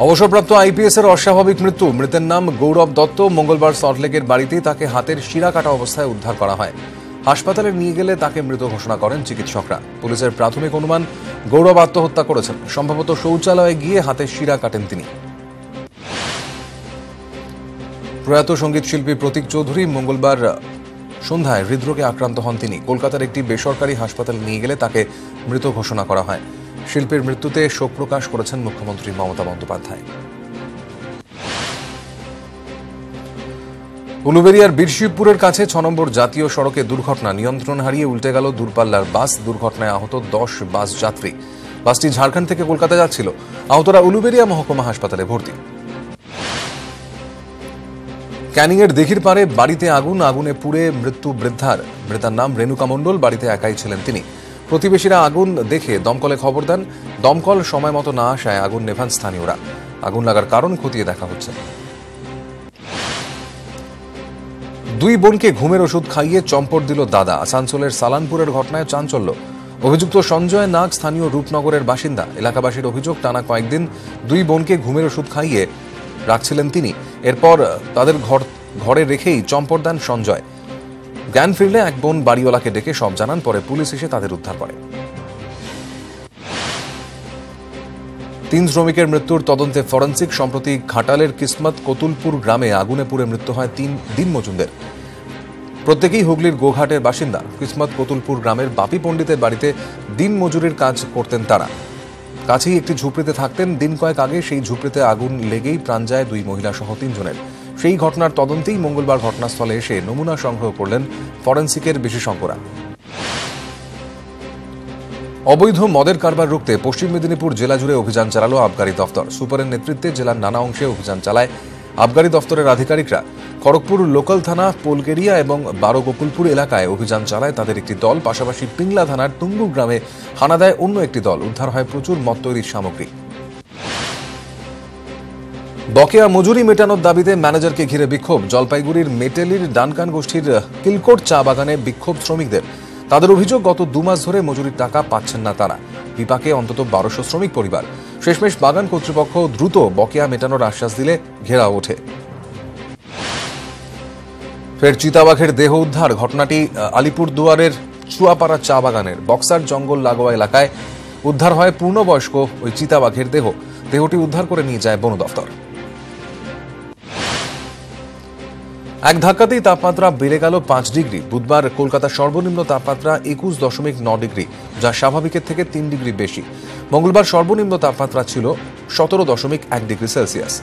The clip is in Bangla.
অবসরপ্রাপ্ত আইপিএস এর অস্বাভাবিক মৃত্যু। মৃতের নাম গৌরব দত্ত। মঙ্গলবার সল্টলেকের বাড়িতেই তাকে হাতের শিরা কাটা অবস্থায় উদ্ধার করা হয়। হাসপাতালে নিয়ে গেলে তাকে মৃত ঘোষণা করেন চিকিৎসকরা। পুলিশের প্রাথমিক অনুমান গৌরব আত্মহত্যা করেছেন। সম্ভবত শৌচালয়ে গিয়ে হাতের শিরা কাটেন তিনি। প্রয়াত সঙ্গীত শিল্পী প্রতীক চৌধুরী মঙ্গলবার সন্ধ্যায় হৃদরোগে আক্রান্ত হন তিনি। কলকাতার একটি বেসরকারি হাসপাতালে নিয়ে গেলে তাকে মৃত ঘোষণা করা হয়। শিল্পীর মৃত্যুতে শোক প্রকাশ করেছেন মুখ্যমন্ত্রী মমতা বন্দ্যোপাধ্যায়। উলুবেড়িয়ার বীরশিবপুরের কাছে ৬ নম্বর জাতীয় সড়কে দুর্ঘটনা। নিয়ন্ত্রণ হারিয়ে উল্টে গেল দূরপাল্লার বাস। দুর্ঘটনায় আহত ১০ বাস যাত্রী। বাসটি ঝাড়খণ্ড থেকে কলকাতা যাচ্ছিল। আহতরা উলুবেড়িয়া মহকুমা হাসপাতালে ভর্তি। ক্যানিংয়ের দিঘির পাড়ে বাড়িতে আগুন। আগুনে পুড়ে মৃত্যু বৃদ্ধার। মৃতার নাম রেণুকা মণ্ডল। বাড়িতে একাই ছিলেন তিনি। প্রতিবেশীরা আগুন দেখে দমকলে খবর দেন। দমকল সময় মতো না আসায় আগুন নেভান স্থানীয়রা। আগুন লাগার কারণ খতিয়ে দেখা হচ্ছে। দুই বোনকে ঘুমের ওষুধ খাইয়ে চম্পট দিল দাদা। আসানসোলের সালানপুরের ঘটনায় চাঞ্চল্য। অভিযুক্ত সঞ্জয় নাগ স্থানীয় রূপনগরের বাসিন্দা। এলাকাবাসীর অভিযোগ, টানা কয়েকদিন দুই বোনকে ঘুমের ওষুধ খাইয়ে রাখছিলেন তিনি। এরপর তাদের ঘরে রেখেই চম্পট দেন সঞ্জয়। জ্ঞান ফিরলে এক বোন বাড়িওয়ালাকে ডেকে সব জানান। পরে পুলিশ এসে তাদের উদ্ধার করে। ৩ শ্রমিকের মৃত্যুর তদন্তে ফরেন্সিক। সম্প্রতি ঘাটালের কিসমত কতুলপুর গ্রামে আগুনে পুড়ে মৃত্যু হয় ৩ দিনমজুরদের। প্রত্যেকেই হুগলির গোঘাটের বাসিন্দা। কিসমত কতুলপুর গ্রামের বাপি পণ্ডিতের বাড়িতে দিন মজুরির কাজ করতেন তারা। কাছেই একটি ঝুপড়িতে থাকতেন। দিন কয়েক আগে সেই ঝুপড়িতে আগুন লেগেই প্রাণ যায় 2 মহিলা সহ 3 জনের। সেই ঘটনার তদন্তেই মঙ্গলবার ঘটনাস্থলে এসে নমুনা সংগ্রহ করলেন ফরেন্সিকের বিশেষজ্ঞরা। অবৈধ মদের কারবার রুখতে পশ্চিম মেদিনীপুর জেলা জুড়ে অভিযান চালালো আবগারি দফতর। সুপারের নেতৃত্বে জেলার নানা অংশে অভিযান চালায় আবগারি দফতরের আধিকারিকরা। খড়গপুর লোকাল থানা, পোলগেরিয়া এবং বারোগোকুলপুর এলাকায় অভিযান চালায় তাদের একটি দল। পাশাপাশি পিংলা থানার টুঙ্গু গ্রামে হানা দেয় অন্য একটি দল। উদ্ধার হয় প্রচুর মদ তৈরির সামগ্রী। বকেয়া মজুরি মেটানোর দাবিতে ম্যানেজারকে ঘিরে বিক্ষোভ। জলপাইগুড়ির মেটেলির ডানকান গোষ্ঠীর কিলকোট চা বাগানে বিক্ষোভ শ্রমিকদের। তাদের অভিযোগ, গত 2 মাস ধরে মজুরির টাকা পাচ্ছেন না তারা। বিপাকে অন্তত 1200 শ্রমিক পরিবার। শেষমেশ বাগান কর্তৃপক্ষ দ্রুত বকেয়া মেটানোর আশ্বাস দিলে ঘেরাও ওঠে। ফের চিতাবাঘের দেহ উদ্ধার। ঘটনাটি আলিপুরদুয়ারের চুয়াপাড়া চা বাগানের বক্সার জঙ্গল লাগোয়া এলাকায় উদ্ধার হয় পূর্ণবয়স্ক ওই চিতাবাঘের দেহ। দেহটি উদ্ধার করে নিয়ে যায় বন দফতর। এক ধাক্কাতেই তাপমাত্রা বেড়ে গেল 5 ডিগ্রি। বুধবার কলকাতার সর্বনিম্ন তাপমাত্রা 21.9 ডিগ্রি, যা স্বাভাবিকের থেকে 3 ডিগ্রি বেশি। মঙ্গলবার সর্বনিম্ন তাপমাত্রা ছিল 17.1 ডিগ্রি সেলসিয়াস।